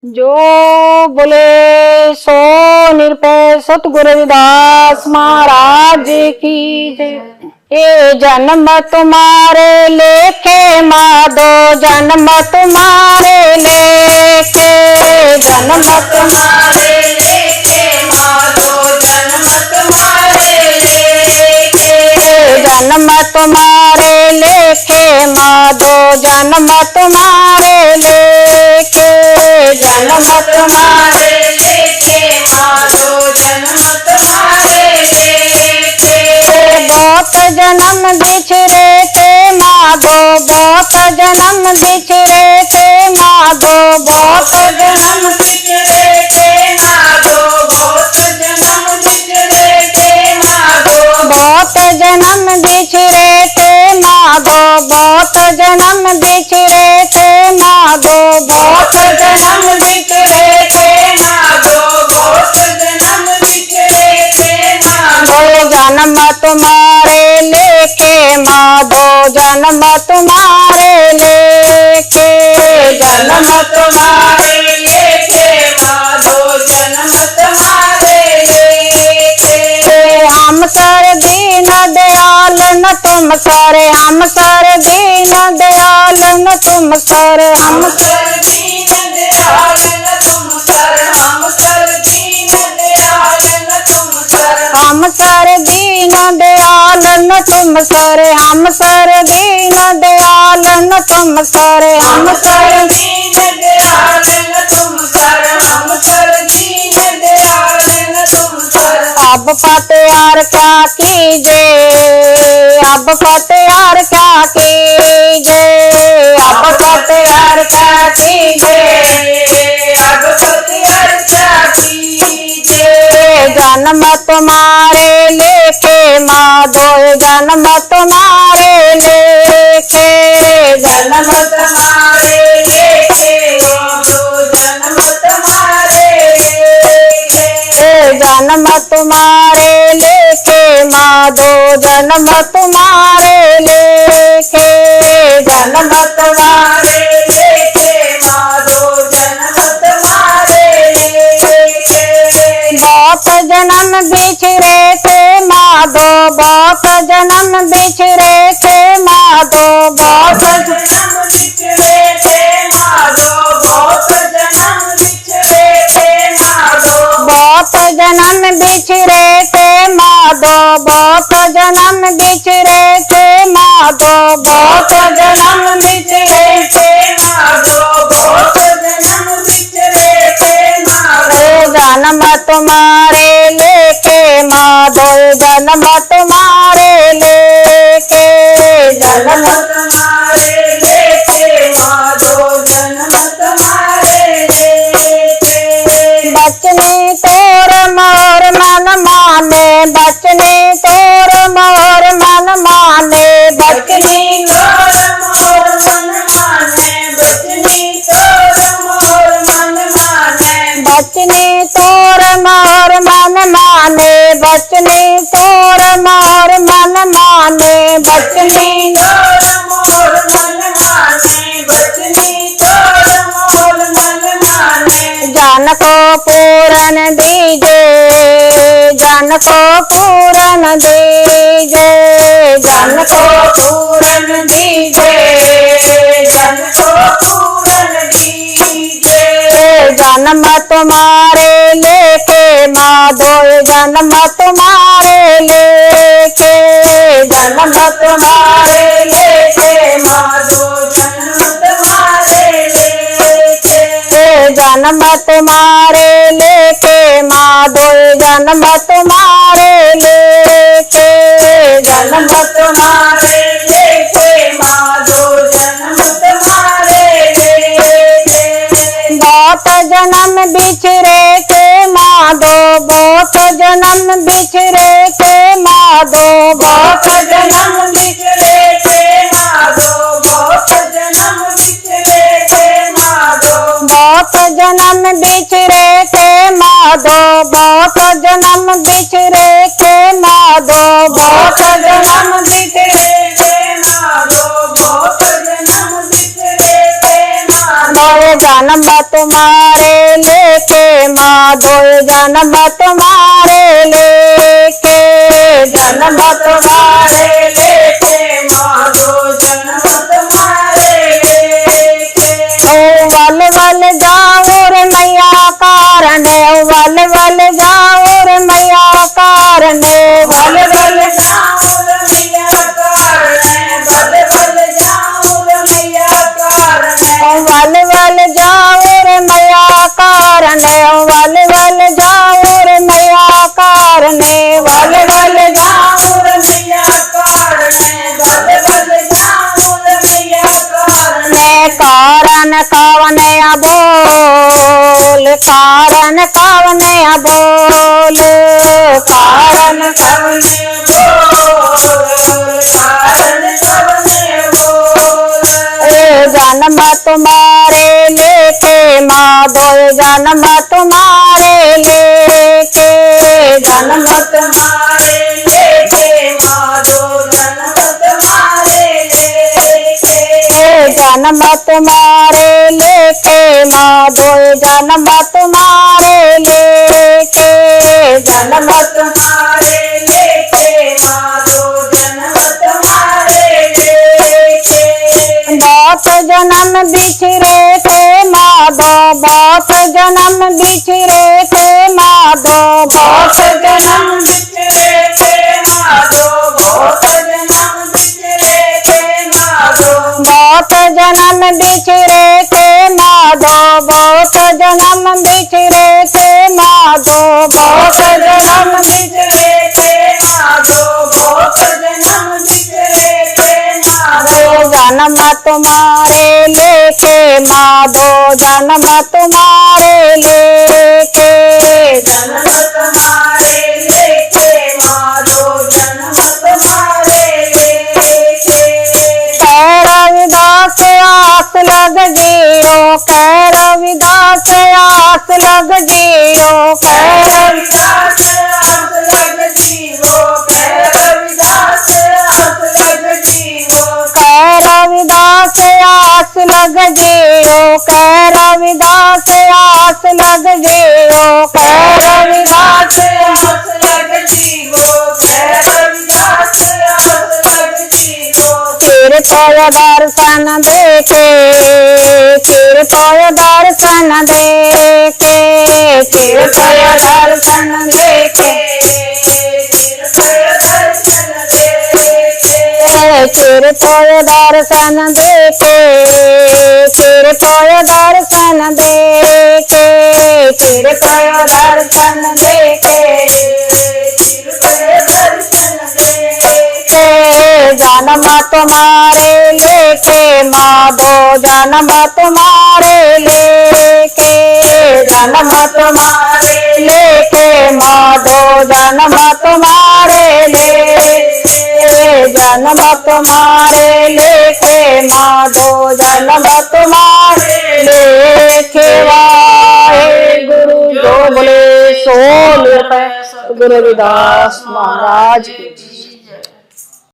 जो बोले सो निरपय सतगुरु रविदास महाराज की जय। ये जन्म तुम्हारे लेखे माधो, जन्म तुम्हारे लेखे, जन्म तुम्हारे लेखे माधो, जन्म तुम्हारे लेखे, जन्म तुम्हारे लेखे माधो, जन्म तुम्हारे लेखे, जन्म तुम्हारे लेखे माधो, जन्म तुम्हारे लेखे। बहुत जन्म बिछड़े थे माधो, बहुत जन्म बिछड़े थे माधो, बहुत जन्म बिछड़े थे माधो, बहुत जन्म बिछड़े थे माधो, बहुत जन्म बिछड़े थे माधो, बहुत जन्म बिछड़े थे माधो, बहुत जन्म बिछड़े थे माधो, बहुत जन्म बिछड़े थे माधो। जन्म तुम्हारे लेखे माधो, जन्म तुम्हारे लेखे, जन्म तुम्हारे लेखे माधो, जन्म तुम्हारे लेखे। हम कर दीन दयाल न तुम कर, हम कर दीन दयाल न तुम कर, हम कर दीन दयाल न तुम कर, हम कर दीन दयाल न तुम कर, हम कर दीन दयाल न तुम कर, हम कर दीन दयाल न तुम कर, हम कर दीन दयाल न तुम कर, हम कर दीन दयाल न तुम कर। अब फतेहार क्या कीजे, अब फतेहार क्या कीजे, अब फतेहार क्या कीजे, अब फतेहार क्या कीजे। जन्म तुम्हारे लेखे माधो, जन्म तुम्हारे लेखे, जन्म तुम्हारे लेखे माधो, जन्म तुम्हारे लेखे, जन्म तुम्हारे लेखे माधो, जन्म तुम्हारे लेखे, जन्म तुम्हारे लेखे माधो, जन्म तुम्हारे लेखे। बहुत जन्म बिछड़े थे माधो, बहुत जन्म बिछड़े थे माधो, बहुत जन्म बिछड़े थे माधो, बहुत जन्म बिछड़े थे माधो, बहुत जन्म बिछड़े थे माधो, बहुत जन्म बिछड़े थे माधो, बहुत जन्म बिछड़े थे माधो, बहुत जन्म बिछड़े थे माधो। जन्म तुम्हारे लेखे माधो, जन्म तुम्हारे लेखे, जन्म तुम्हारे लेखे माधो, जन्म तुम्हारे लेखे। बचने तोर मोर मन माने, बचने तोर मोर मन माने, बचने तोर मोर मन माने, बचने तोर मोर मन माने, बचने तोर मोर मन माने, बचने तोर मोर मन माने, बचने तोर मोर मन माने, बचने तोर मोर मन माने। जन को पूरन दीजे, जन को पूरन दीजे, जन को पूरन दीजे, जन को पूरन दीजे। जन्म तुम्हारे लेखे माधो, जन्म तुम्हारे लेखे, जन्म तुम्हारे लेखे माधो, जन्म तुम्हारे लेखे, जन्म तुम्हारे लेखे माधो, जन्म तुम्हारे लेखे, जन्म तुम्हारे लेखे माधो, जन्म तुम्हारे लेखे। बहुत जन्म बिछड़े थे माधो, बहुत जन्म बिछड़े थे माधो, बहुत जन्म बिछड़े थे माधो, बहुत जन्म बिछड़े थे माधो, बहुत जन्म बिछड़े थे माधो, बहुत जन्म बिछड़े थे माधो, बहुत जन्म बिछड़े थे माधो, बहुत जन्म बिछड़े थे माधो। जन्म तुम्हारे लेके माधो जन्म तुम्हारे लेके, जन्म तुम्हारे लेके माधो जन्म तुम्हारे लेके। ओ वल वल जाओ रे मैया कारण, वल वल जाओ रे मैया कारण, वल वल जाओ रे मैया कारण, वल वल जाओ रे मैया कारण, वल वल जाओ रे मैया कारण, वल वल जाओ रे मैया कारण, वल वल जाओ रे मैया कारण, वल वल जाओ रे मैया कारण। कारण कवन बोल, कारण कवन बोल, कारण कवन बोल, कारण कवन बोल। जन्म तुम्हारे लेके माधो जन्म तुम्हारे लेके, जन्म तुम्हारे लेके माधो जन्म तुम्हारे लेके, जन्म तुम्हारे लेके माधो जन्म तुम्हारे लेके, जन्म तुम्हारे लेके माधो जन्म तुम्हारे लेके। बहुत जन्म बिछड़े थे माधो, बहुत जन्म बिछड़े थे माधो, बहुत जन्म बिछड़े थे माधो, बहुत जन्म बिछड़े थे माधो, बहुत जन्म बिछड़े थे माधो, बहुत जन्म बिछड़े थे माधो, बहुत जन्म बिछड़े थे माधो, बहुत जन्म बिछड़े थे माधो। जन्म तुम्हारे लेके माधो जन्म तुम्हारे लेके, जन्म तुम्हारे लेके माधो जन्म तुम्हारे लेके। कैर विदास आस लग जियो, कैर विदास आस लग जियो, कैर विदास आस लग जियो, कैर विदास आस लग जियो, कैर विदास आस लग जियो, कैर विदास आस लग जियो, कैर विदास आस लग जियो, कैर विदास आस लग जियो। फिर तोय दर्शन देके, फिर तोय दर्शन देके, फिर तोय दर्शन देके, फिर तोय दर्शन देके, फिर तोय दर्शन देके, फिर तोय दर्शन देके, फिर तोय दर्शन देके, फिर तोय दर्शन देके। जन्म तुम्हारे लेके माधो जन्म तुम्हारे लेके, जन्म तुम्हारे लेके माधो जन्म तुम्हारे लेके, जन्म तुम्हारे लेके माधो जन्म तुम्हारे लेके। वाहेगुरु जो बोले सो निरपै गुरु रविदास महाराज की।